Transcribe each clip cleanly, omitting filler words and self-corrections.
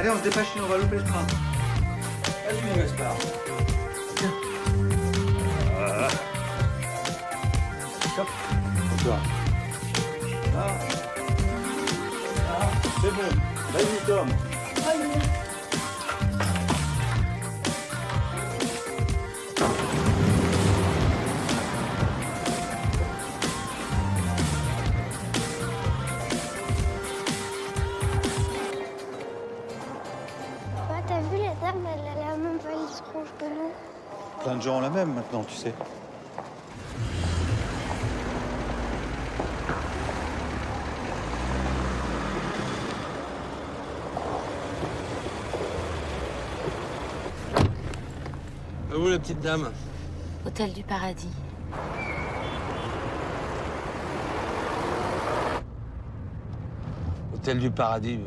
Allez, on se dépêche, sinon on va louper le train. Vas-y, mon Gaspard. Tiens. Voilà. Hop. Bonsoir. Ah. Ah, c'est bon. Vas-y, Tom. Allez. T'as vu, la dame, elle a la même valise rouge que nous. Plein de gens ont la même maintenant, tu sais. Où la petite dame? Hôtel du Paradis. Hôtel du Paradis.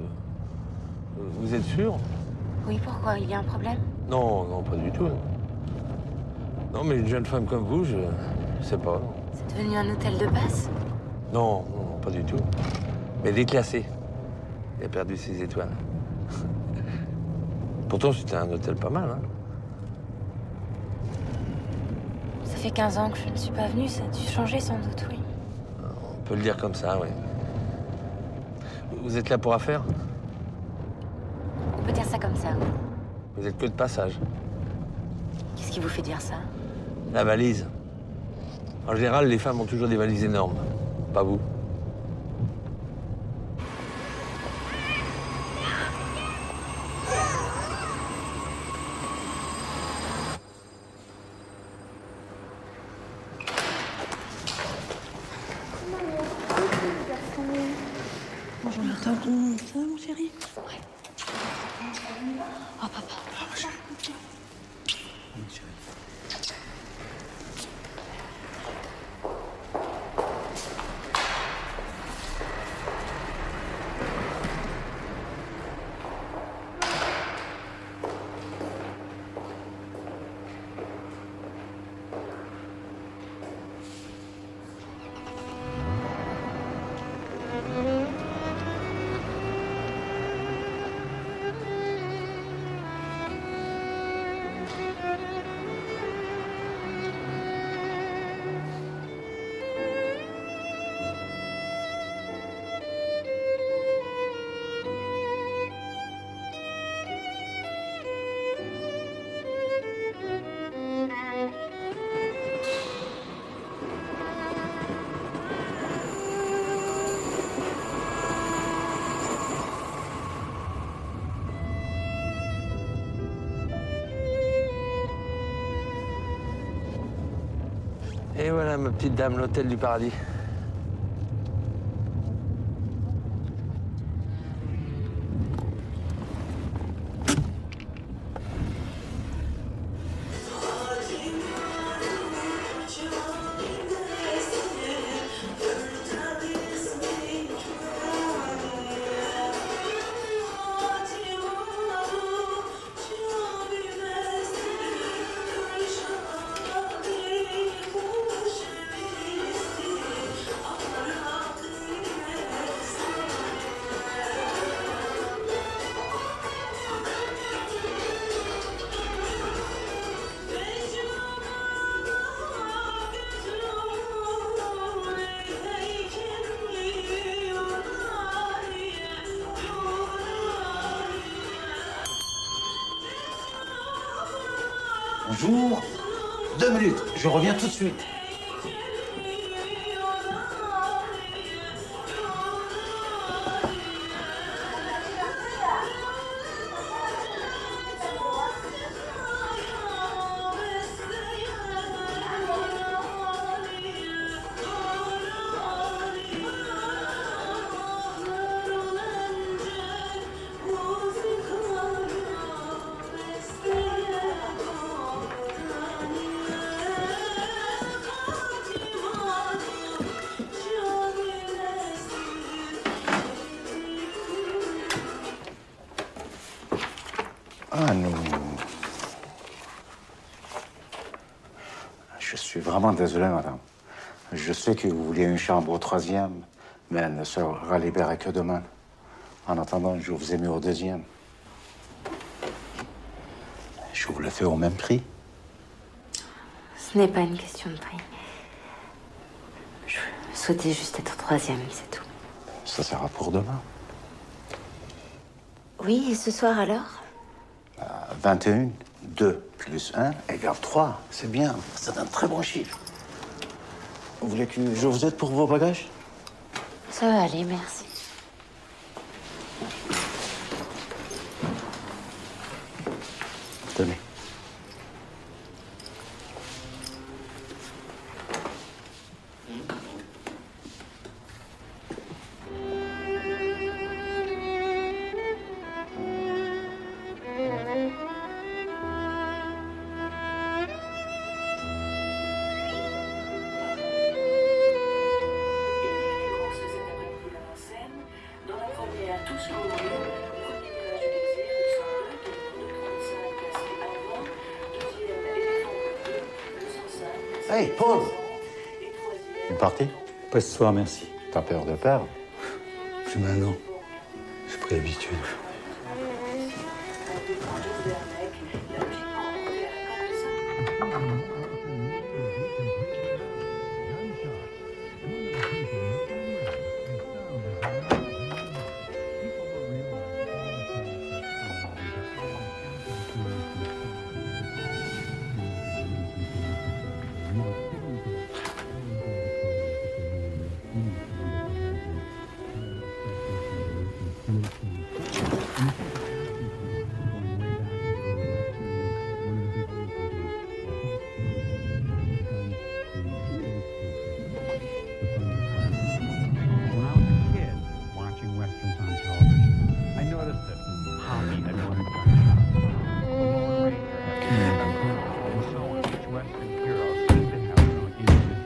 Vous êtes sûr? Oui, pourquoi? Il y a un problème? Non, non, pas du tout. Non, mais une jeune femme comme vous, je sais pas. C'est devenu un hôtel de passe? Non, non, pas du tout. Mais déclassé. Il a perdu ses étoiles. Pourtant, c'était un hôtel pas mal, hein. Ça fait 15 ans que je ne suis pas venue, ça a dû changer sans doute, oui. On peut le dire comme ça, oui. Vous êtes là pour affaires? On peut dire ça comme ça, oui. Vous êtes que de passage. Qu'est-ce qui vous fait dire ça? La valise. En général, les femmes ont toujours des valises énormes. Pas vous. Bonjour, Tom. Ça va, mon chéri? Ouais. Oh, papa. Et voilà, ma petite dame, l'hôtel du Paradis. Bonjour. 2 minutes, je reviens tout de suite. Ah non. Je suis vraiment désolé, madame. Je sais que vous vouliez une chambre au 3e, mais elle ne sera libérée que demain. En attendant, je vous ai mis au 2e. Je vous le fais au même prix. Ce n'est pas une question de prix. Je souhaitais juste être troisième, c'est tout. Ça sera pour demain. Oui, et ce soir alors? 21, 2 plus 1 égale 3. C'est bien, c'est un très bon chiffre. Vous voulez que je vous aide pour vos bagages? Ça va aller, merci. Tenez. Hey, Paul! Vous partez? Pas ce soir, merci. T'as peur de perdre? Plus maintenant. J'ai pris l'habitude. When I was a kid watching westerns on television, I noticed that Hoppy had one gunshot. The Lone Ranger had and so on. Each western hero seemed to have their own individual.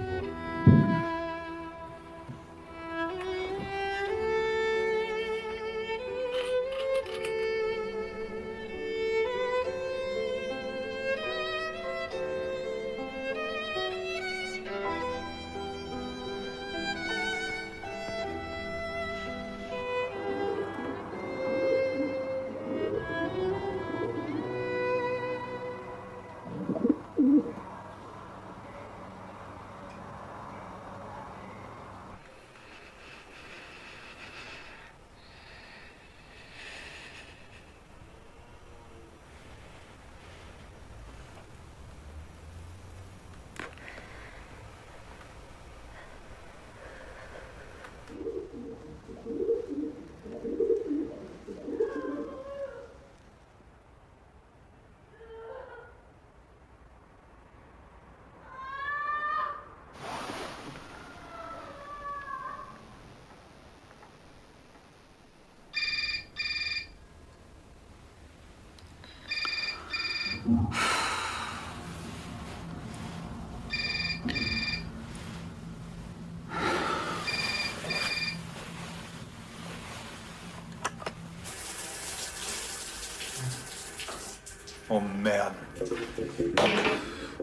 Oh merde.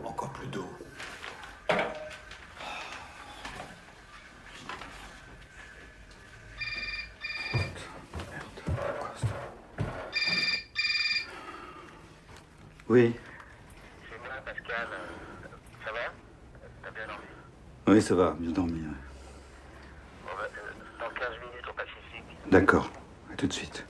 Encore plus d'eau. Oui. C'est moi, Pascal. Ça va? T'as bien dormi? Oui, ça va, bien dormi. Ouais. Bon, dans 15 minutes au Pacifique. D'accord, à tout de suite.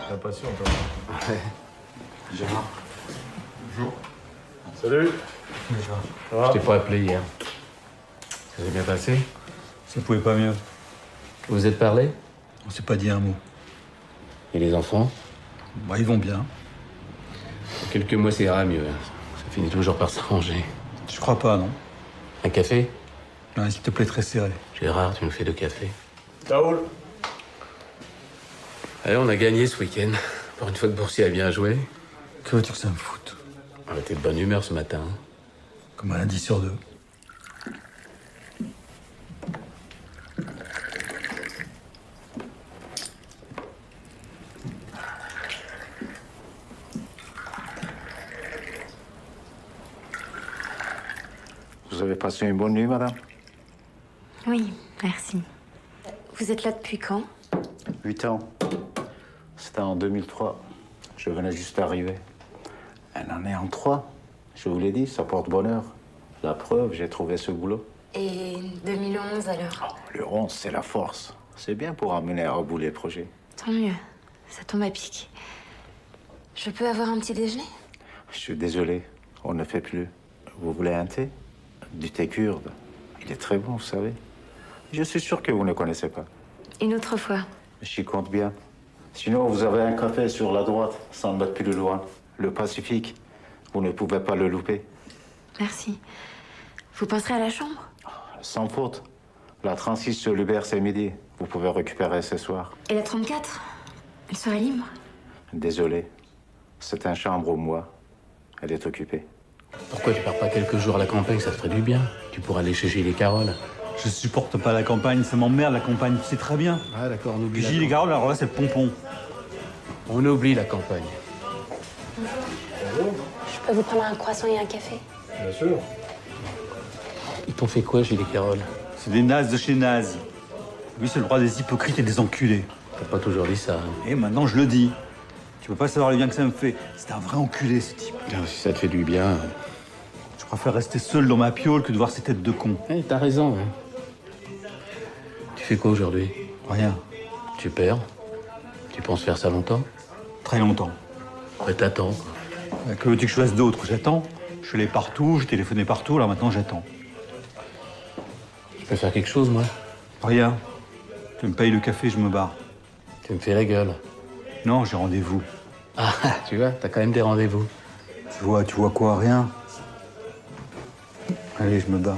T'as passion, toi. Ouais. Gérard. Bonjour. Salut. Ça va? Je t'ai pas appelé hier. Ça s'est bien passé? Ça pouvait pas mieux. Vous vous êtes parlé? On s'est pas dit un mot. Et les enfants? Bah, ils vont bien. Dans quelques mois, ça ira mieux. Ça finit toujours par s'arranger. Je crois pas, non? Un café? Ouais, s'il te plaît, très serré. Gérard, tu me fais 2 cafés. Raoul. Allez, on a gagné ce week-end. Pour une fois que Boursier a bien joué. Que veux-tu que ça me foute? Ah, t'es de bonne humeur ce matin. Hein. Comme un lundi sur 2. Vous avez passé une bonne nuit, madame? Oui, merci. Vous êtes là depuis quand? 8 ans. C'était en 2003. Je venais juste d'arriver. Un année en 3. Je vous l'ai dit, ça porte bonheur. La preuve, j'ai trouvé ce boulot. Et 2011 alors? Le 11, c'est la force. C'est bien pour amener à bout les projets. Tant mieux, ça tombe à pic. Je peux avoir un petit déjeuner? Je suis désolé, on ne fait plus. Vous voulez un thé? Du thé kurde. Il est très bon, vous savez. Je suis sûr que vous ne connaissez pas. Une autre fois. J'y compte bien. Sinon, vous avez un café sur la droite, 100 mètres plus loin. Le Pacifique. Vous ne pouvez pas le louper. Merci. Vous penserez à la chambre? Sans faute. La 36 sur l'Hubert, c'est midi. Vous pouvez récupérer ce soir. Et la 34? Elle serait libre? Désolé. C'est un chambre au mois. Elle est occupée. Pourquoi tu pars pas quelques jours à la campagne? Ça te ferait du bien. Tu pourras aller chez Gilles et Carole. Je supporte pas la campagne, ça m'emmerde la campagne, tu sais très bien. Ah d'accord, on oublie. Gilles et Carole, alors là, c'est le pompon. On oublie la campagne. Je peux vous prendre un croissant et un café? Bien sûr. Ils t'ont fait quoi, Gilles et Carole? C'est des nazes de chez nazes. Lui, c'est le roi des hypocrites et des enculés. T'as pas toujours dit ça. Hein. Et maintenant, je le dis. Tu peux pas savoir le bien que ça me fait. C'est un vrai enculé, ce type. Ah, si ça te fait du bien. Je préfère rester seul dans ma piole que de voir ces têtes de cons. Eh, t'as raison. Hein. Tu fais quoi aujourd'hui? Rien. Tu perds? Tu penses faire ça longtemps? Très longtemps. Ouais, t'attends. Que veux-tu que je fasse d'autre? J'attends. Je suis allé partout, j'ai téléphoné partout, alors maintenant j'attends. Je peux faire quelque chose, moi? Rien. Tu me payes le café, je me barre. Tu me fais la gueule. Non, j'ai rendez-vous. Ah, tu vois, t'as quand même des rendez-vous. Tu vois quoi? Rien. Allez, je me barre.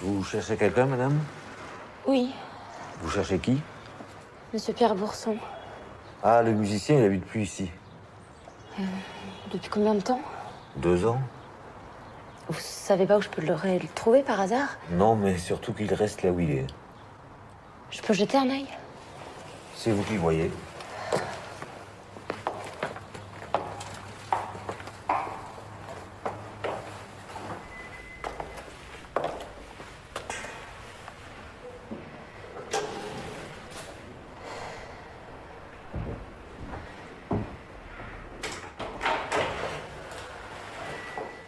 Vous cherchez quelqu'un, madame? Oui, Vous cherchez qui? monsieur Pierre Bourson. Ah, le musicien, il habite plus ici. Depuis combien de temps? 2 ans? Vous savez pas où je peux le trouver par hasard? Non, mais surtout qu'il reste là où il est. Je peux jeter un œil? C'est vous qui le voyez.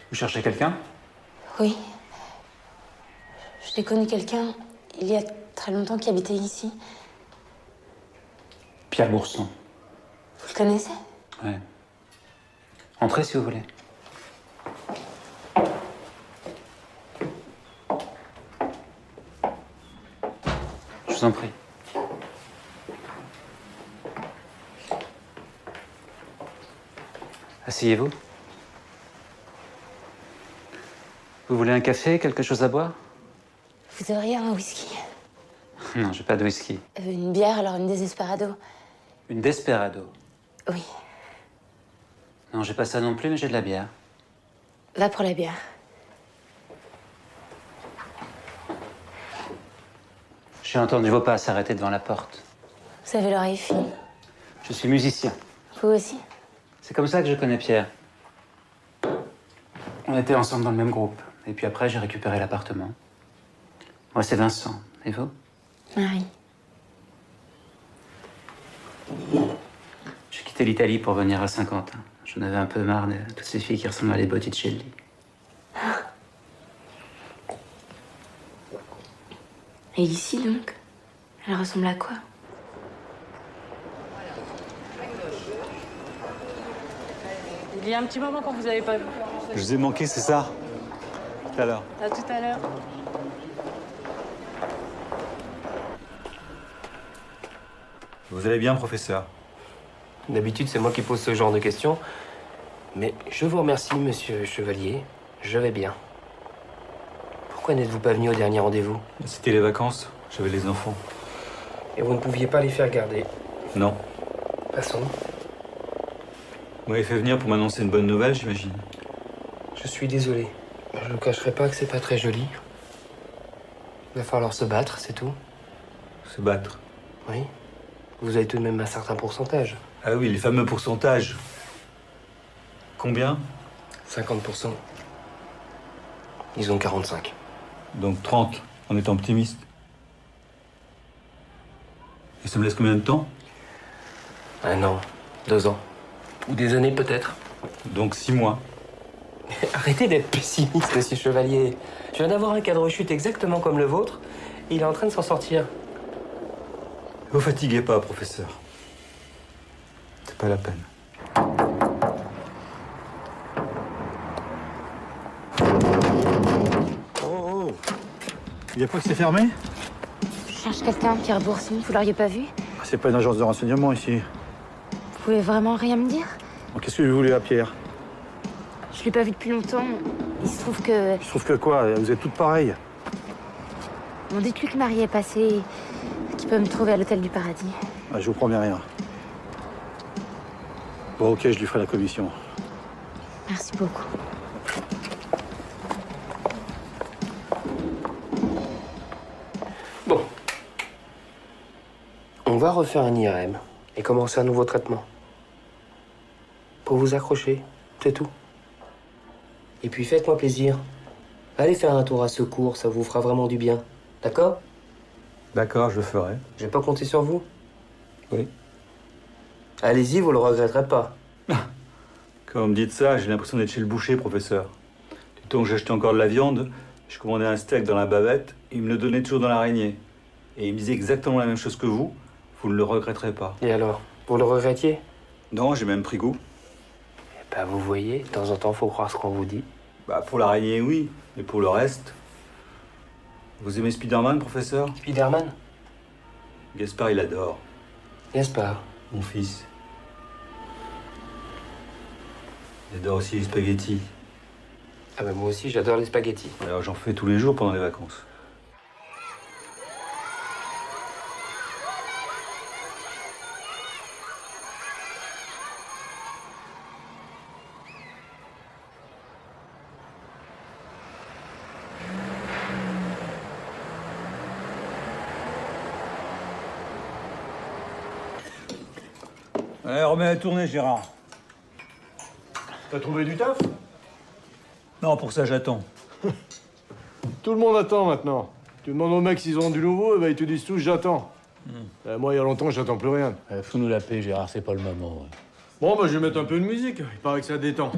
Vous cherchez quelqu'un? Oui. J'ai connu quelqu'un il y a très longtemps qui habitait ici. Pierre Bourson. Vous le connaissez? Ouais. Entrez si vous voulez. Je vous en prie. Asseyez-vous. Vous voulez un café, quelque chose à boire? Vous auriez un whisky? Non, j'ai pas de whisky. Une bière, alors une Desperado. Une Desperado. Oui. Non, j'ai pas ça non plus, mais j'ai de la bière. Va pour la bière. J'ai entendu vos pas s'arrêter devant la porte. Vous avez l'oreille fine. Je suis musicien. Vous aussi? C'est comme ça que je connais Pierre. On était ensemble dans le même groupe. Et puis après, j'ai récupéré l'appartement. Moi, c'est Vincent. Et vous? Marie. J'ai quitté l'Italie pour venir à Saint-Quentin. J'en avais un peu marre de toutes ces filles qui ressemblent à les Botticelli. Et ici, donc? Elle ressemble à quoi? Il y a un petit moment quand vous avez pas vu. Je vous ai manqué, c'est ça? Tout à l'heure. À tout à l'heure. Vous allez bien, professeur? D'habitude, c'est moi qui pose ce genre de questions. Mais je vous remercie, monsieur Chevalier. Je vais bien. Pourquoi n'êtes-vous pas venu au dernier rendez-vous? C'était les vacances. J'avais les enfants. Et vous ne pouviez pas les faire garder? Non. Passons. Vous m'avez fait venir pour m'annoncer une bonne nouvelle, j'imagine. Je suis désolé. Je ne vous cacherai pas que c'est pas très joli. Il va falloir se battre, c'est tout. Se battre. Oui. Vous avez tout de même un certain pourcentage. Ah oui, les fameux pourcentages. Combien? 50%. Ils ont 45. Donc 30, en étant optimiste. Et ça me laisse combien de temps? 1 an, 2 ans. Ou des années peut-être. Donc 6 mois. Arrêtez d'être pessimiste, monsieur Chevalier. Je viens d'avoir un cas de rechute exactement comme le vôtre. Et il est en train de s'en sortir. Vous fatiguez pas, professeur. C'est pas la peine. Oh, oh. Il y a pas que c'est fermé? Je cherche quelqu'un, Pierre Boursine. Vous l'auriez pas vu? C'est pas une agence de renseignement ici. Vous pouvez vraiment rien me dire? Bon, qu'est-ce que vous voulez à Pierre? Je l'ai pas vu depuis longtemps. Il se trouve que... Il se trouve que quoi? Vous êtes toutes pareilles. Bon, dites-lui que Marie est passée, qu'il peut me trouver à l'hôtel du Paradis. Ah, je vous promets rien. Bon, ok, je lui ferai la commission. Merci beaucoup. Bon. On va refaire un IRM et commencer un nouveau traitement. Pour vous accrocher, c'est tout. Et puis faites-moi plaisir. Allez faire un tour à Secours, ça vous fera vraiment du bien. D'accord? D'accord, je le ferai. Je vais pas compter sur vous. Oui. Allez-y, vous le regretterez pas. Quand vous me dites ça, j'ai l'impression d'être chez le boucher, professeur. Du temps que j'achetais encore de la viande, je commandais un steak dans la bavette, et il me le donnait toujours dans l'araignée. Et il me disait exactement la même chose que vous ne le regretterez pas. Et alors, vous le regrettiez? Non, j'ai même pris goût. Bah, vous voyez, de temps en temps, faut croire ce qu'on vous dit. Bah, pour l'araignée, oui. Mais pour le reste... Vous aimez Spider-Man, professeur? Spider-Man? Gaspard, il adore. Gaspard? Mon fils. Il adore aussi les spaghettis. Ah bah moi aussi, j'adore les spaghettis. Alors j'en fais tous les jours pendant les vacances. Allez, remets la tournée, Gérard. T'as trouvé du taf? Non, pour ça, j'attends. Tout le monde attend maintenant. Tu demandes aux mecs s'ils ont du nouveau, et ben ils te disent tous j'attends. Moi, il y a longtemps, j'attends plus rien. Fous-nous la paix, Gérard, c'est pas le moment. Ouais. Bon, bah je vais mettre un peu de musique. Il paraît que ça détend.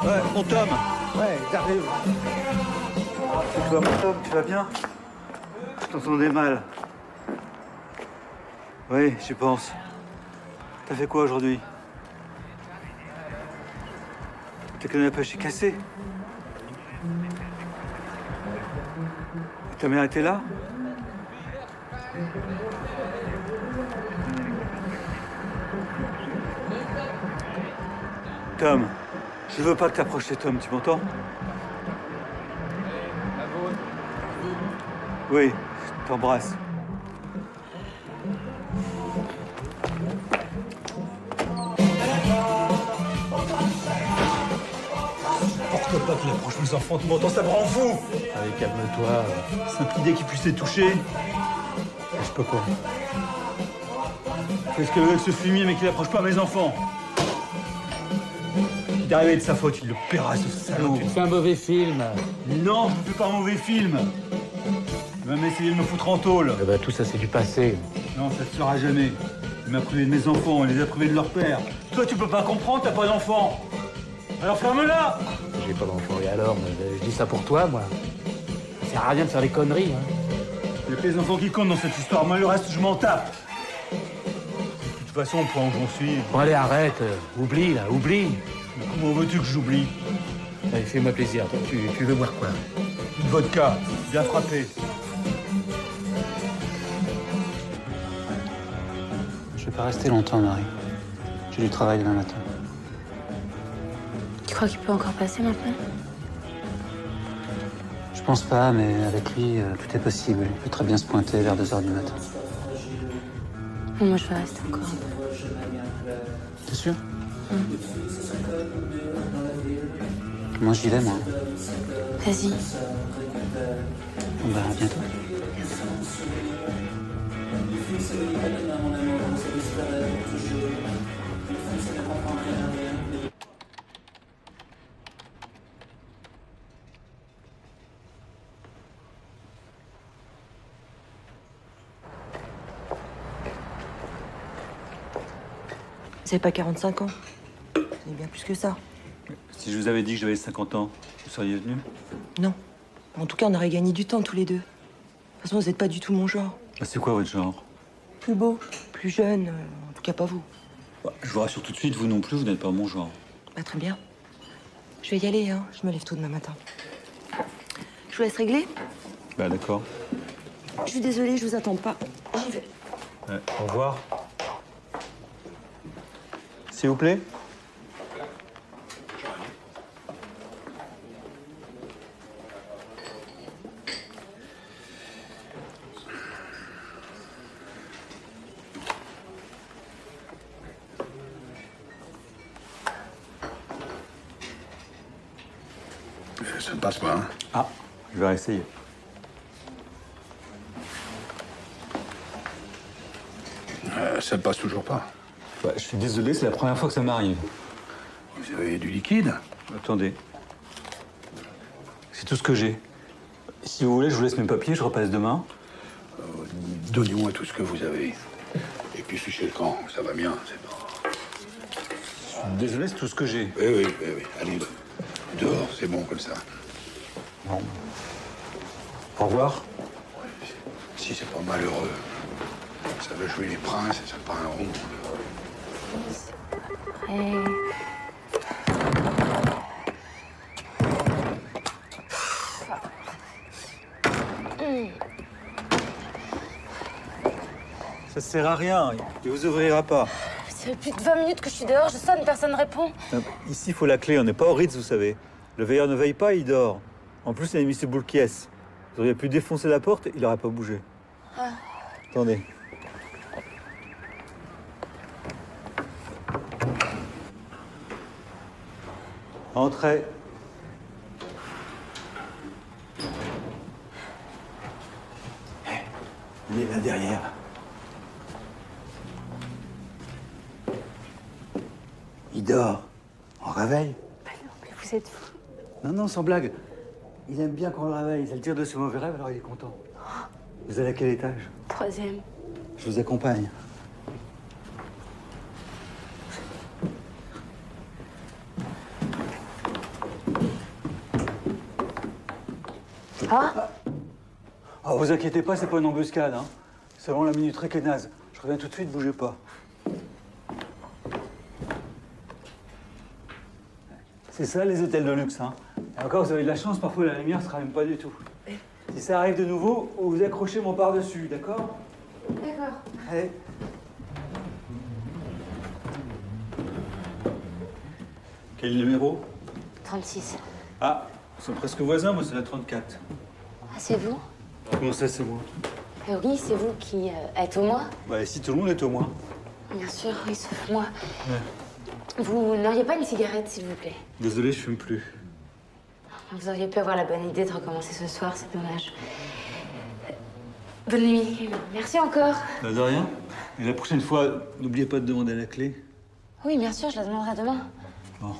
Ouais, mon Tom. Ouais, j'arrive. C'est toi, mon Tom, tu vas bien? Je t'entendais mal. Oui, j'y pense. T'as fait quoi aujourd'hui? Ta canne à pêche est cassée. Et ta mère était là? Tom, je veux pas que t'approches Tom, tu m'entends? Oui, je t'embrasse. Porte pas qu'il approche mes enfants, tu m'entends, ça me rend fou! Allez, calme-toi. Simple idée qui puisse les toucher. Je peux quoi? fait ce qu'il veut avec ce fumier, mais qu'il approche pas mes enfants. Il est arrivé de sa faute, il le paiera, ce salaud. Tu te fais un mauvais film. Non, je ne fais pas un mauvais film. Il va même essayer de me foutre en tôle. Eh ben, tout ça, c'est du passé. Non, ça ne se fera jamais. Il m'a privé de mes enfants, il les a privés de leur père. Toi, tu peux pas comprendre, t'as pas d'enfant. Alors ferme-la. J'ai pas d'enfant, et alors? Je dis ça pour toi, moi. Ça sert à rien de faire des conneries, hein. Il y a que les enfants qui comptent dans cette histoire. Moi, le reste, je m'en tape. De toute façon, au point où j'en suis... Bon, allez, arrête. Oublie, là, oublie. Mais comment veux-tu que j'oublie? Allez, fais-moi plaisir. Toi, tu veux boire quoi? Une vodka, bien frappée. Je vais pas rester longtemps, Marie. J'ai du travail demain matin. Tu crois qu'il peut encore passer maintenant? Je pense pas, mais avec lui, tout est possible. Il peut très bien se pointer vers 2h du matin. Moi, je vais rester encore un peu. T'es sûr? Moi, j'y vais, moi. Vas-y. Bon, bah, à bientôt. Vous avez pas 45 ans. Vous avez bien plus que ça. Si je vous avais dit que j'avais 50 ans, vous seriez venu? Non. En tout cas, on aurait gagné du temps tous les deux. De toute façon, vous n'êtes pas du tout mon genre. Ah, c'est quoi votre genre? Plus beau, plus jeune, en tout cas pas vous. Bah, je vous rassure tout de suite, vous non plus, vous n'êtes pas mon genre. Bah, très bien. Je vais y aller, hein. Je me lève tôt demain matin. Je vous laisse régler. Bah d'accord. Je suis désolée, je vous attends pas. J'y vais. Ouais, au revoir. S'il vous plaît. Ça ne passe pas, hein? Ah, je vais réessayer. Ça ne passe toujours pas. Bah, je suis désolé, c'est la première fois que ça m'arrive. Vous avez du liquide? Attendez. C'est tout ce que j'ai. Si vous voulez, je vous laisse mes papiers, je repasse demain. Donnez-moi tout ce que vous avez. Et puis fichez le camp, ça va bien, c'est pas... Je suis désolé, c'est tout ce que j'ai. Oui. Allez, dehors, c'est bon comme ça. Bon. Au revoir. Si c'est pas malheureux, ça veut jouer les princes et ça part un rond. Ça sert à rien, il vous ouvrira pas. Ça fait plus de 20 minutes que je suis dehors, je sonne, personne ne répond. Ici, il faut la clé, on n'est pas au Ritz, vous savez. Le veilleur ne veille pas, il dort. En plus, il a mis ses boules caisses. Vous auriez pu défoncer la porte, il n'aurait pas bougé. Ah. Attendez. Entrez. Il est là derrière. Il dort. On réveille. Bah non, mais vous êtes fou. Non, sans blague. Il aime bien qu'on le réveille. Ça le tire de ses mauvais rêves, alors il est content. Vous allez à quel étage? 3e. Je vous accompagne. Ah? Oh, vous inquiétez pas, c'est pas une embuscade. Hein. C'est vraiment la minuterie qui est naze. Je reviens tout de suite, bougez pas. C'est ça les hôtels de luxe. Hein. Et encore, vous avez de la chance, parfois la lumière ne se rallume pas du tout. Si ça arrive de nouveau, vous accrochez mon par-dessus, d'accord? D'accord. Allez. Quel numéro? 36. Ah, ils sont presque voisins, moi c'est la 34. Ah, c'est vous? Comment ça, c'est moi? Oui, c'est vous qui êtes au moins. Bah, ici, tout le monde est au moins. Bien sûr, oui, sauf moi. Ouais. Vous n'auriez pas une cigarette, s'il vous plaît? Désolé, je fume plus. Vous auriez pu avoir la bonne idée de recommencer ce soir, c'est dommage. Bonne nuit. Merci encore. De rien. Et la prochaine fois, n'oubliez pas de demander la clé. Oui, bien sûr, je la demanderai demain. Bon.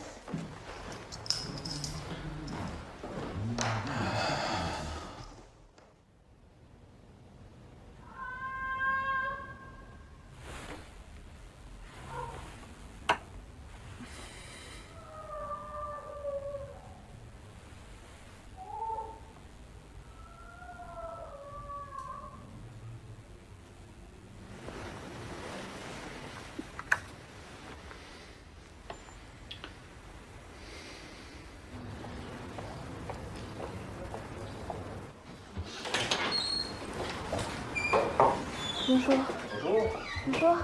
Bonjour. Bonjour.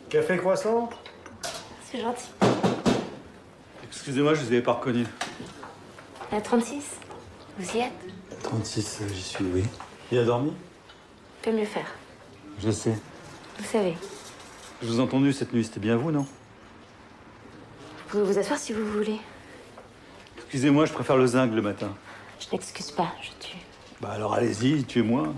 Café croissant? C'est gentil. Excusez-moi, je vous avais pas reconnu. À 36, vous y êtes? 36, j'y suis, oui. Il a dormi? Peut mieux faire. Je sais. Vous savez. Je vous ai entendu cette nuit, c'était bien vous, non? Vous pouvez vous asseoir si vous voulez. Excusez-moi, je préfère le zinc le matin. Je n'excuse pas, je tue. Bah alors allez-y, tuez-moi.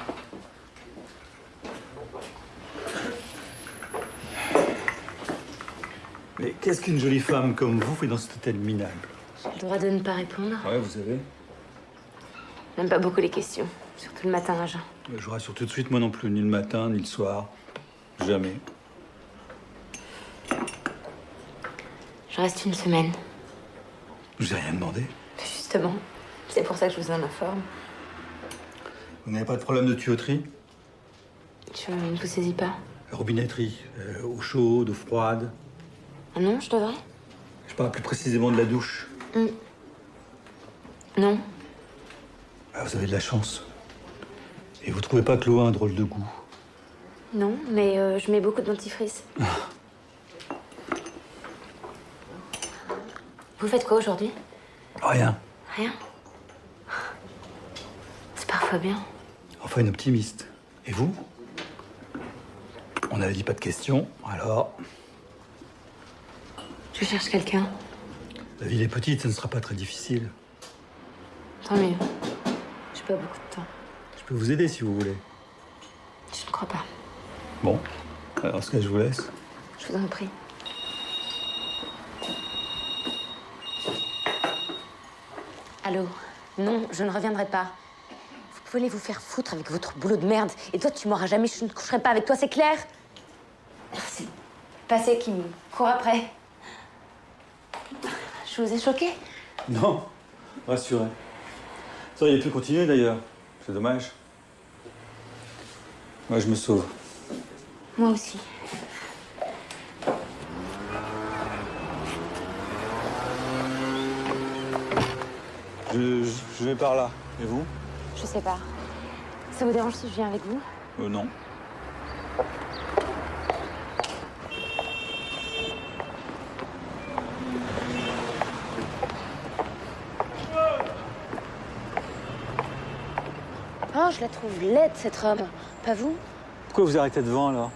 Mais qu'est-ce qu'une jolie femme comme vous fait dans cet hôtel minable? J'ai le droit de ne pas répondre. Ouais, vous savez. Même pas beaucoup les questions. Surtout le matin à jeun. Je vous rassure tout de suite, moi non plus, ni le matin, ni le soir. Jamais. Je reste une semaine. Je vous ai rien demandé. Justement. C'est pour ça que je vous en informe. Vous n'avez pas de problème de tuyauterie? Je ne vous saisis pas. Robinetterie, eau chaude, eau froide. Ah non, je devrais? Je parle plus précisément de la douche. Non. Ah, vous avez de la chance. Et vous trouvez pas que l'eau a un drôle de goût? Non, mais je mets beaucoup de dentifrice. Vous faites quoi aujourd'hui? Rien. Rien? C'est parfois bien. Enfin, une optimiste. Et vous? On n'avait dit pas de questions, alors... Je cherche quelqu'un. La ville est petite, ça ne sera pas très difficile. Tant mieux. J'ai pas beaucoup de temps. Je peux vous aider si vous voulez. Je ne crois pas. Bon, alors ce cas, je vous laisse. Je vous en prie. Allô? Non, je ne reviendrai pas. Vous pouvez aller vous faire foutre avec votre boulot de merde. Et toi, tu m'auras jamais, je ne coucherai pas avec toi, c'est clair? C'est le passé qui me court après. Je vous ai choqué? Non, rassurez. Ça aurait pu continuer d'ailleurs. C'est dommage. Moi, je me sauve. Moi aussi. Je vais par là. Et vous? Je sais pas. Ça vous dérange si je viens avec vous? Non. Oh, je la trouve laide, cette robe. Pas vous? Pourquoi vous arrêtez devant, alors?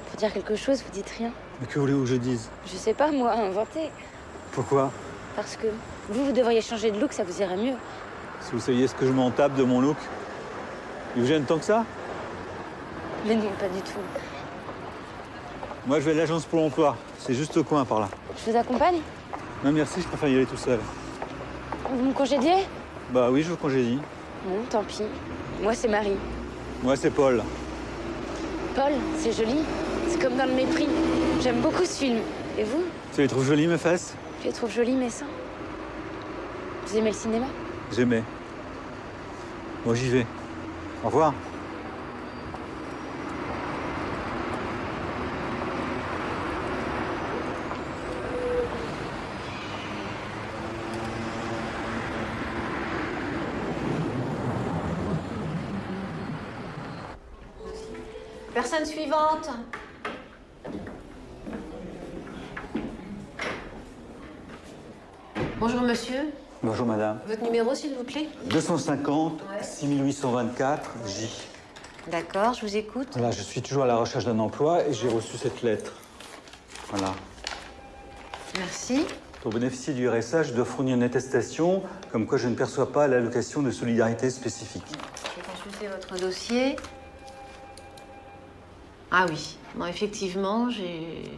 Pour dire quelque chose, vous dites rien. Mais que voulez-vous que je dise? Je sais pas, moi, inventer. Pourquoi? Parce que vous devriez changer de look, ça vous irait mieux. Si vous saviez ce que je m'en tape de mon look. Il vous gêne tant que ça? Mais non, pas du tout. Moi, je vais à l'agence pour l'emploi. C'est juste au coin, par là. Je vous accompagne? Non, merci, je préfère y aller tout seul. Vous me congédiez? Bah oui, je vous congédie. Bon, tant pis. Moi, c'est Marie. Moi, c'est Paul. Paul, c'est joli. C'est comme dans le mépris. J'aime beaucoup ce film. Et vous? Tu les trouves jolies, mes fesses? Je les trouve jolies, mes seins. Vous aimez le cinéma? J'aimais. Moi, j'y vais. Au revoir. Personne suivante. Bonjour monsieur. Bonjour, madame. Votre numéro s'il vous plaît? 250 6824 J. D'accord, je vous écoute. Voilà, je suis toujours à la recherche d'un emploi et j'ai reçu cette lettre. Voilà. Merci. Pour bénéficier du RSA, je dois fournir une attestation comme quoi je ne perçois pas l'allocation de solidarité spécifique. J'ai consulté votre dossier. Ah oui, bon, effectivement, j'ai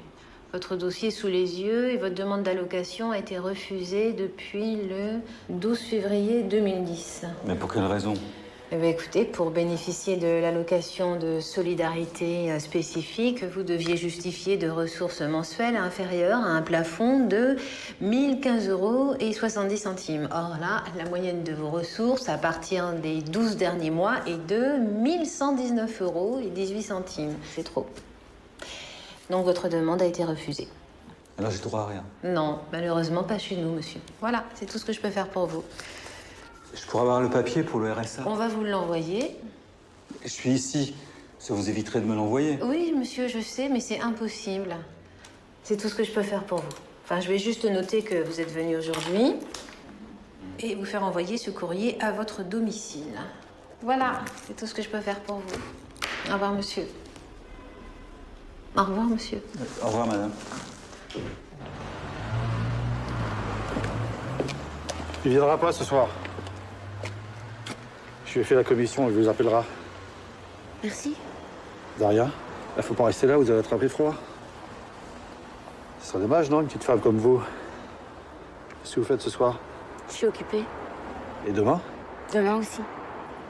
votre dossier sous les yeux et votre demande d'allocation a été refusée depuis le 12 février 2010. Mais pour quelle raison? Eh bien, écoutez, pour bénéficier de l'allocation de solidarité spécifique, vous deviez justifier de ressources mensuelles inférieures à un plafond de 1 015,70 €. Or là, la moyenne de vos ressources à partir des 12 derniers mois est de 1 119,18 €. C'est trop. Donc votre demande a été refusée. Alors j'ai droit à rien. Non, malheureusement pas chez nous, monsieur. Voilà, c'est tout ce que je peux faire pour vous. Je pourrais avoir le papier pour le RSA? On va vous l'envoyer. Je suis ici. Ça vous éviterait de me l'envoyer. Oui, monsieur, je sais, mais c'est impossible. C'est tout ce que je peux faire pour vous. Enfin, je vais juste noter que vous êtes venu aujourd'hui et vous faire envoyer ce courrier à votre domicile. Voilà, c'est tout ce que je peux faire pour vous. Au revoir, monsieur. Au revoir, monsieur. Au revoir, madame. Il viendra pas ce soir. Je lui ai fait la commission, il vous appellera. Merci. Daria, il faut pas rester là, vous allez attraper froid. Ce serait dommage, non, une petite femme comme vous. Qu'est-ce que vous faites ce soir? Je suis occupée. Et demain? Demain aussi.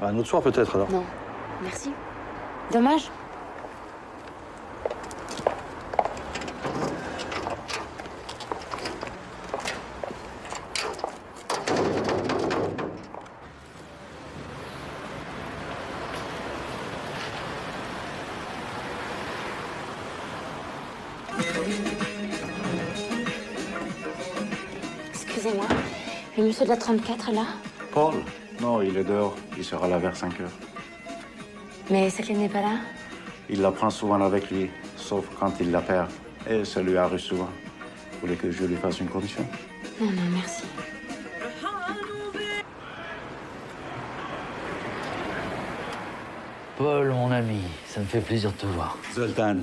Un autre soir peut-être alors. Non, merci. Dommage. Excusez-moi, le monsieur de la 34 est là? Paul? Non, il est dehors. Il sera là vers 5 heures. Mais Céline n'est pas là? Il la prend souvent avec lui, sauf quand il la perd. Et ça lui arrive souvent. Vous voulez que je lui fasse une condition? Non, non, merci. Paul, mon ami, ça me fait plaisir de te voir. Zoltan.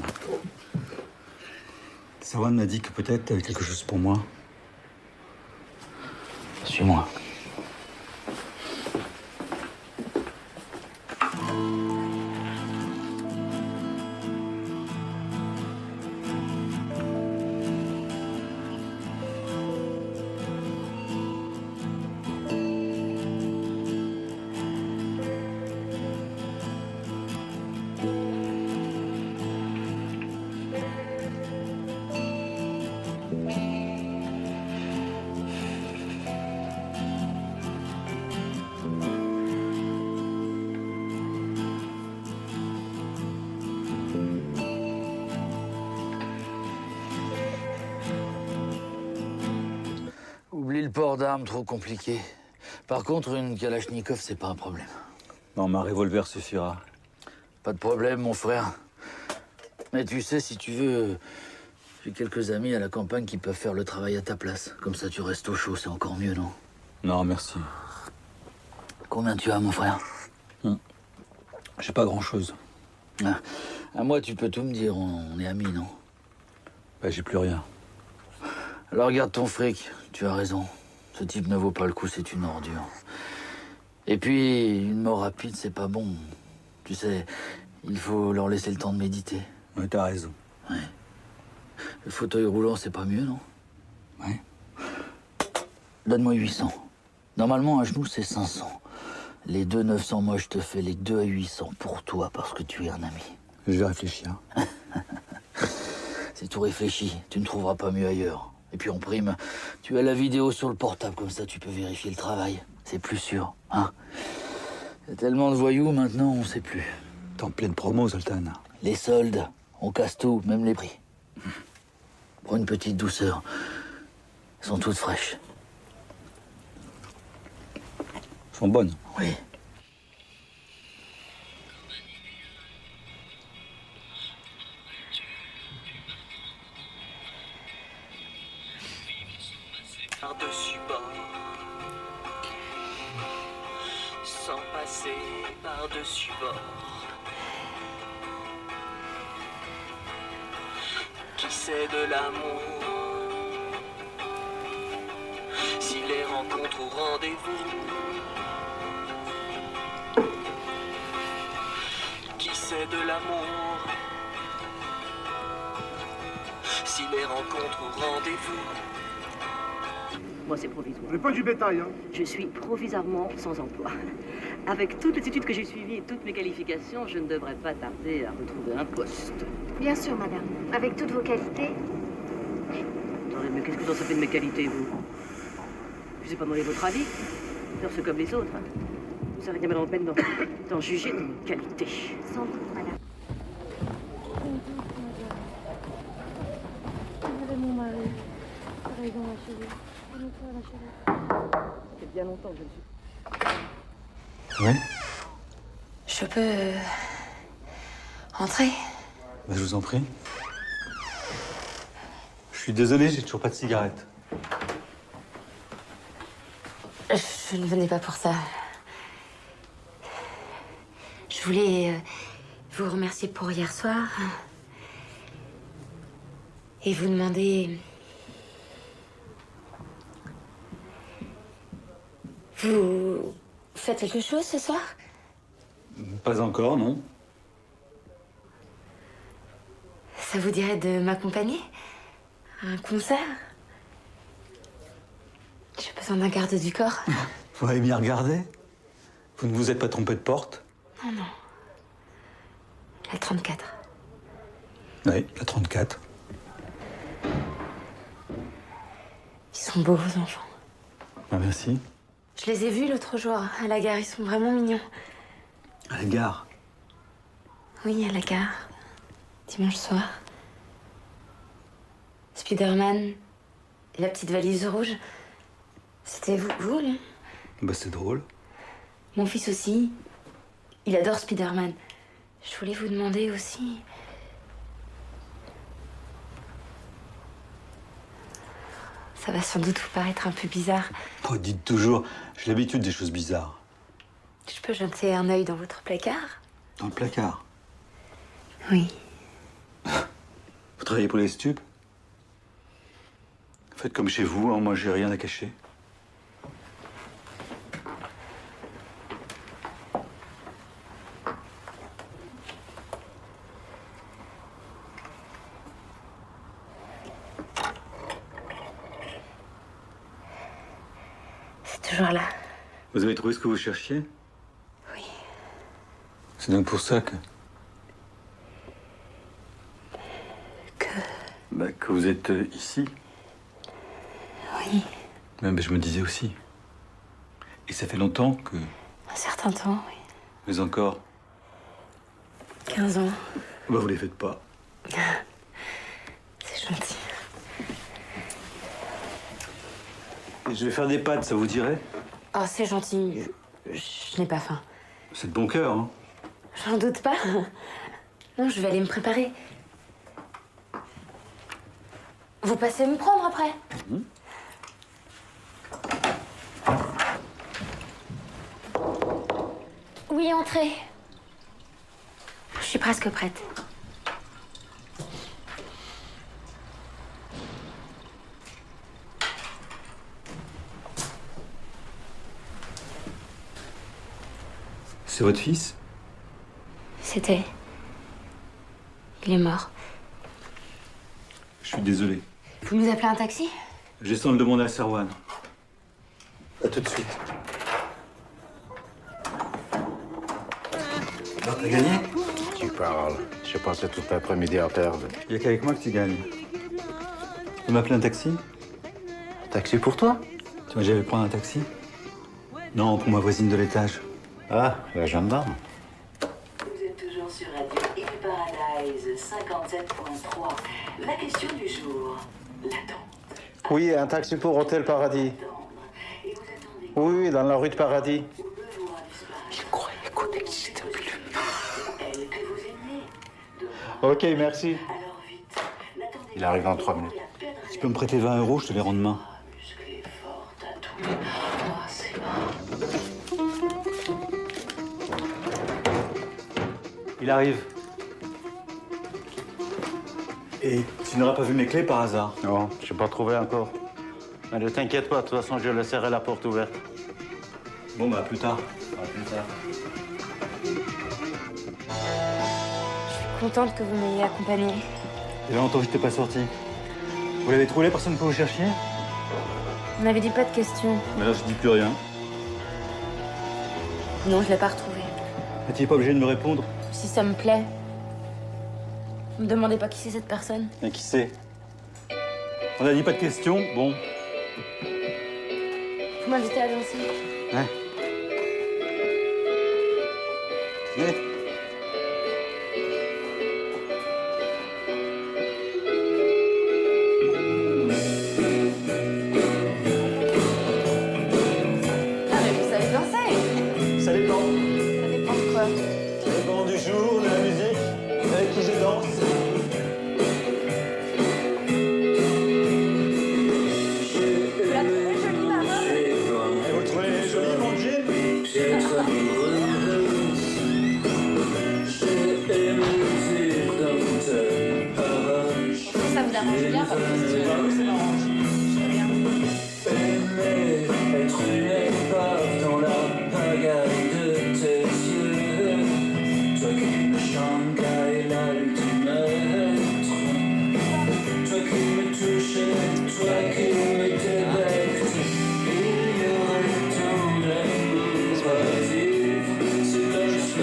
Sarwan m'a dit que peut-être t'avais quelque chose pour moi. Suis-moi. Oublie le port d'armes, trop compliqué. Par contre, une Kalachnikov, c'est pas un problème. Non, ma revolver suffira. Pas de problème, mon frère. Mais tu sais, si tu veux, j'ai quelques amis à la campagne qui peuvent faire le travail à ta place. Comme ça, tu restes au chaud, c'est encore mieux, non? Non, merci. Combien tu as, mon frère? J'ai pas grand-chose. Ah, à moi, tu peux tout me dire, on est amis, non? Bah, j'ai plus rien. Alors regarde ton fric, tu as raison. Ce type ne vaut pas le coup, c'est une ordure. Et puis, une mort rapide, c'est pas bon. Tu sais, il faut leur laisser le temps de méditer. Ouais, t'as raison. Ouais. Le fauteuil roulant, c'est pas mieux, non? Ouais. Donne-moi 800. Normalement, un genou, c'est 500. Les deux 900, moi, je te fais les deux à 800 pour toi, parce que tu es un ami. Je vais réfléchir. C'est tout réfléchi. Tu ne trouveras pas mieux ailleurs. Et puis en prime, tu as la vidéo sur le portable, comme ça tu peux vérifier le travail. C'est plus sûr, hein? Il y a tellement de voyous maintenant, on sait plus. T'es en pleine promo, Zoltan. Les soldes, on casse tout, même les prix. Prends une petite douceur. Elles sont toutes fraîches. Elles sont bonnes. Oui. Par-dessus bord, sans passer par-dessus bord. Qui sait de l'amour rencontres au rendez-vous. Qui sait de l'amour si les rencontres au rendez-vous. Moi, c'est provisoire. Mais pas du bétail, hein. Je suis provisoirement sans emploi. Avec toutes les études que j'ai suivies et toutes mes qualifications, je ne devrais pas tarder à retrouver un poste. Bien sûr, madame. Avec toutes vos qualités. Attendez, mais qu'est-ce que vous en savez de mes qualités, vous? Je ne sais pas demander votre avis. Faire ce comme les autres. Vous savez bien mal en peine d'en juger de mes qualités. Sans doute, madame. Désolé, mon mari. T'as raison, ma chérie. Calme-toi, ma chérie. Ça fait bien longtemps que je ne suis. Oui. Je peux entrer? Bah, je vous en prie. Je suis désolé, j'ai toujours pas de cigarette. Je ne venais pas pour ça. Je voulais vous remercier pour hier soir. Et vous demander... Vous faites quelque chose ce soir? Pas encore, non. Ça vous dirait de m'accompagner? Un concert? J'ai besoin d'un garde du corps. Vous avez bien regardé? Vous ne vous êtes pas trompé de porte? Non, non. La 34. Oui, la 34. Ils sont beaux, vos enfants. Ah, merci. Je les ai vus l'autre jour à la gare. Ils sont vraiment mignons. À la gare? Oui, à la gare. Dimanche soir. Spider-Man et la petite valise rouge. C'était vous, non? Bah, c'est drôle. Mon fils aussi. Il adore Spider-Man. Je voulais vous demander aussi... Ça va sans doute vous paraître un peu bizarre. Oh, dites toujours, j'ai l'habitude des choses bizarres. Je peux jeter un œil dans votre placard? Dans le placard? Oui. Vous travaillez pour les stupes? Faites comme chez vous, hein, moi j'ai rien à cacher. C'est toujours là. Vous avez trouvé ce que vous cherchiez? Oui. C'est donc pour ça que... Bah, que vous êtes ici. Oui. Mais je me disais aussi. Et ça fait longtemps que... Un certain temps, oui. Mais encore... 15 ans. Bah, vous les faites pas. C'est gentil. Et je vais faire des pâtes, ça vous dirait? Oh, c'est gentil. Je n'ai pas faim. C'est de bon cœur, hein? J'en doute pas. Non, je vais aller me préparer. Vous passez me prendre après? Oui, entrez. Je suis presque prête. C'est votre fils? C'était... Il est mort. Je suis désolé. Vous nous appelez un taxi? J'ai sans le demander à Serwan. À tout de suite. Alors, t'as gagné? Tu parles. J'ai passé toute l'après-midi à perdre. Il y a qu'avec moi que tu gagnes. Tu veux m'appeler un taxi? Taxi pour toi? Tu m'as jamais prendre un taxi? Non, pour ma voisine de l'étage. Ah, la gendarme. Vous êtes toujours sur Radio Il Paradise 57.3. La question du jour, l'attente. Oui, un taxi pour Hôtel Paradis. Oui, oui, dans la rue de Paradis. Je croyais qu'on n'existait plus. Elle que vous aimez. Ok, merci. Il arrive dans 3 minutes. Tu peux me prêter 20 €, je te les rends demain. Il arrive. Et tu n'auras pas vu mes clés par hasard? Non, j'ai pas trouvé encore. Mais ne t'inquiète pas, de toute façon, je laisserai la porte ouverte. Bon, bah, à plus tard. À plus tard. Contente que vous m'ayez accompagnée. Il y a longtemps que je t'ai pas sorti. Vous l'avez trouvé, personne que vous cherchiez? On n'avait dit pas de questions. Mais là, je dis plus rien. Non, je l'ai pas retrouvée. Mais tu n'es pas obligé de me répondre. Si ça me plaît. Me demandez pas qui c'est cette personne. Et qui c'est? On a dit pas de questions, bon. Vous m'invitez à danser. Ouais. Venez. Ah, mais vous savez danser. Ça dépend. Ça dépend de quoi? Ça dépend du jour, de la musique, avec qui je danse. Vous le trouvez joli, mon jean? Ça vous arrange bien, par contre. Ça m'arrange. Être une épave dans la pagaille de tes yeux. Toi qui me Shanghai l'altimètre. Toi qui me touchais, toi qui me délectes. Il y aurait tant d'amour à vivre si l'on se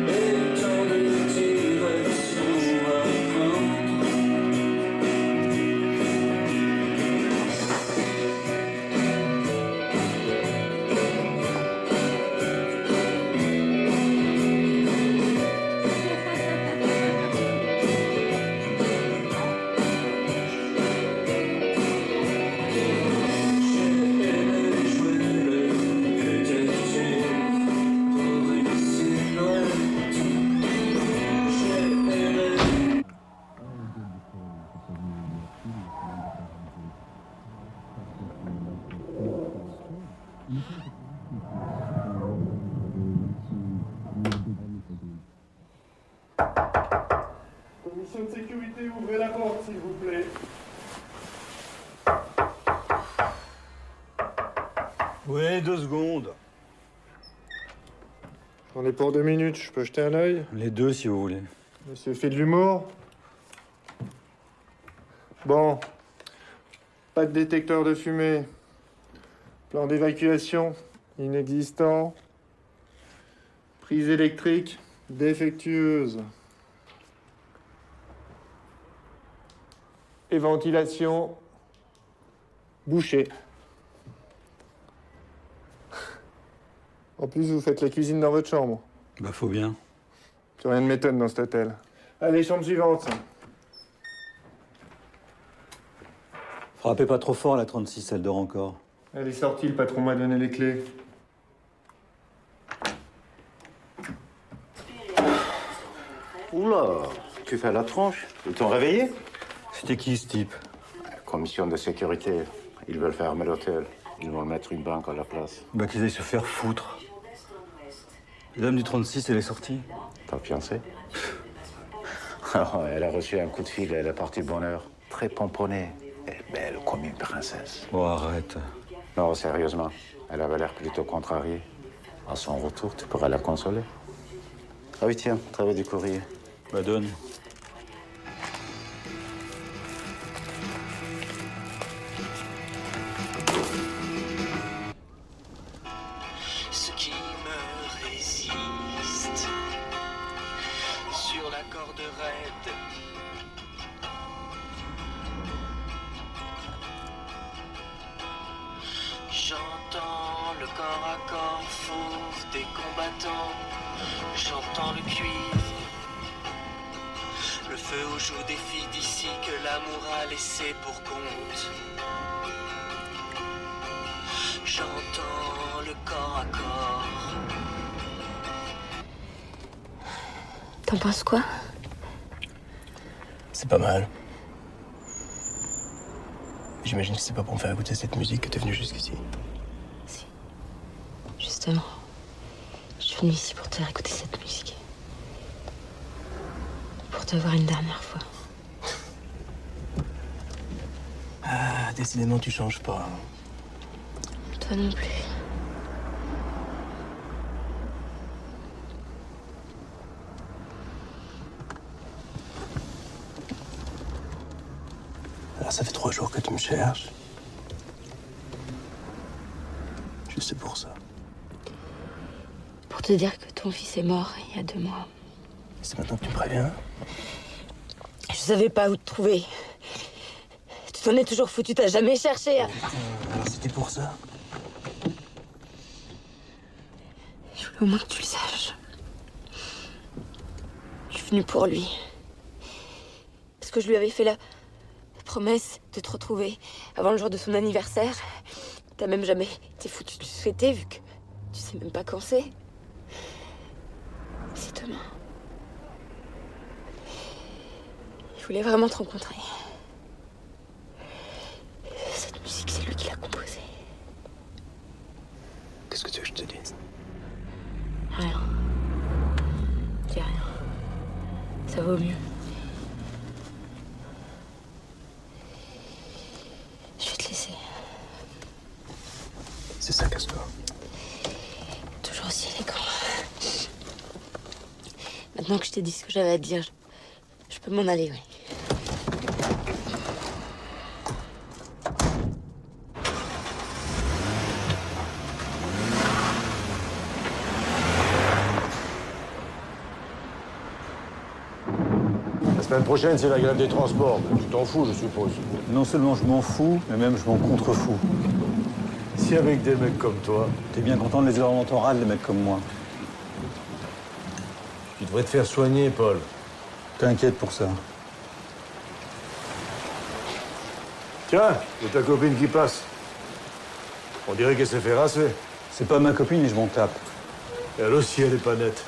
et tant de directions à prendre. Commission de sécurité, ouvrez la porte, s'il vous plaît. Oui, 2 secondes. On est pour 2 minutes, je peux jeter un œil? Les deux, si vous voulez. Monsieur fait de l'humour? Bon. Pas de détecteur de fumée. Plan d'évacuation inexistant. Prise électrique défectueuse. Et ventilation bouchée. En plus, vous faites la cuisine dans votre chambre. Bah, faut bien. Plus rien de m'étonne dans cet hôtel. Allez, chambre suivante. Frappez pas trop fort, la 36, elle dort encore. Elle est sortie, le patron m'a donné les clés. Oula, tu fais la tronche? Ils t'ont réveillé? C'était qui, ce type? Commission de sécurité. Ils veulent fermer l'hôtel. Ils vont mettre une banque à la place. Bah, qu'ils aillent se faire foutre. La dame du 36, elle est sortie. Ta fiancée? Elle a reçu un coup de fil, elle est partie de bonne heure. Très pomponnée. Elle est belle comme une princesse. Oh, arrête. Non, sérieusement. Elle avait l'air plutôt contrariée. À son retour, tu pourras la consoler. Ah oui, tiens, travail du courrier. Bah, donne. Ce qui me résiste sur la corde raide. J'entends le corps à corps fauve des combattants. J'entends le cuivre. Le feu aux joues des filles d'ici que l'amour a laissé pour compte. J'entends le corps à corps. T'en penses quoi? C'est pas mal. J'imagine que c'est pas pour me faire écouter cette musique que t'es venu jusqu'ici. Justement. Je suis venue ici pour te faire écouter cette musique. Pour te voir une dernière fois. Ah, décidément, tu changes pas. Toi non plus. Alors, ça fait 3 jours que tu me cherches. Juste pour ça. Pour te dire que ton fils est mort il y a 2 mois. C'est maintenant que tu me préviens. Je savais pas où te trouver. Tu t'en es toujours foutu, t'as jamais cherché. Alors, c'était pour ça. Je voulais au moins que tu le saches. Je suis venue pour lui. Parce que je lui avais fait la promesse de te retrouver avant le jour de son anniversaire. T'as même jamais été foutu de le souhaiter vu que tu sais même pas quand c'est. C'est demain. Je voulais vraiment te rencontrer. Cette musique, c'est lui qui l'a composée. Qu'est-ce que tu veux que je te dise? Rien. Dis rien. Ça vaut mieux. Je vais te laisser. C'est ça, casse-toi. Toujours aussi élégant. Maintenant que je t'ai dit ce que j'avais à te dire, je peux m'en aller, oui. La semaine prochaine, c'est la grève des transports. Tu t'en fous, je suppose. Non seulement je m'en fous, mais même je m'en contrefous. Si avec des mecs comme toi, T'es bien content de les avoir dans ton râle, les mecs comme moi. tu devrais te faire soigner, Paul. T'inquiète pour ça. Tiens, c'est ta copine qui passe. On dirait qu'elle s'est fait raser. C'est pas ma copine et je m'en tape. Elle aussi, elle est pas nette.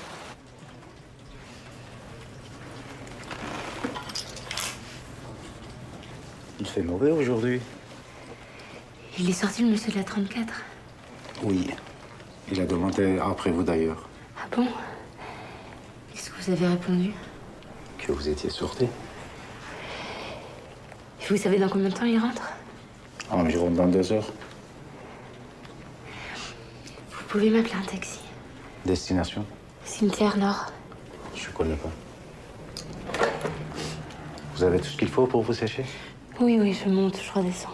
Il fait mauvais aujourd'hui. Il est sorti, le monsieur de la 34. Oui. Il a demandé après vous d'ailleurs. Ah bon? Qu'est-ce que vous avez répondu? Que vous étiez sorti. Et vous savez dans combien de temps il rentre? Environ dans 2 heures. Vous pouvez m'appeler un taxi. Destination? Cimetière Nord. Je connais pas. Vous avez tout ce qu'il faut pour vous sécher? Oui, je monte, je redescends.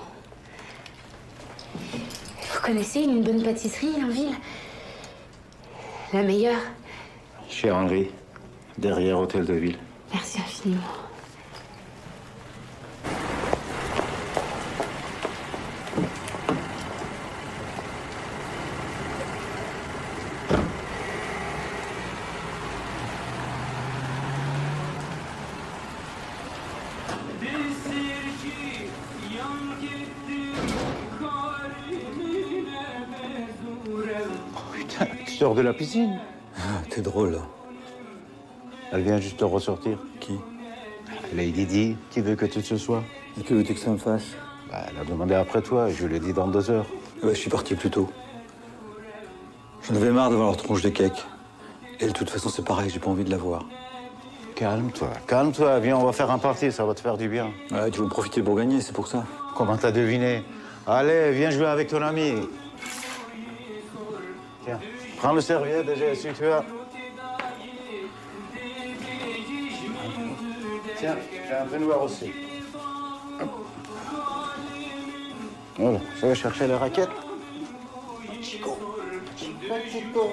Vous connaissez une bonne pâtisserie en ville? La meilleure? Chez Henri, derrière Hôtel de Ville. Merci infiniment. Putain, tu sors de la piscine? T'es drôle. Elle vient juste de ressortir. Qui? Lady Di, qui veut que tu te sois. Et que veux-tu que ça me fasse? Elle a demandé après toi, et je lui ai dit dans 2 heures. Ouais, je suis parti plus tôt. J'en avais marre d'avoir leur tronche de cake. Et de toute façon, c'est pareil, j'ai pas envie de la voir. Calme-toi, viens, on va faire un party, ça va te faire du bien. Ouais, tu veux me profiter pour gagner, c'est pour ça. Comment t'as deviné? Allez, viens jouer avec ton ami. Tiens, prends le serviette déjà, essuie-toi. Tiens, j'ai un peignoir aussi. Voilà, je vais chercher les raquettes. Chico, Chico,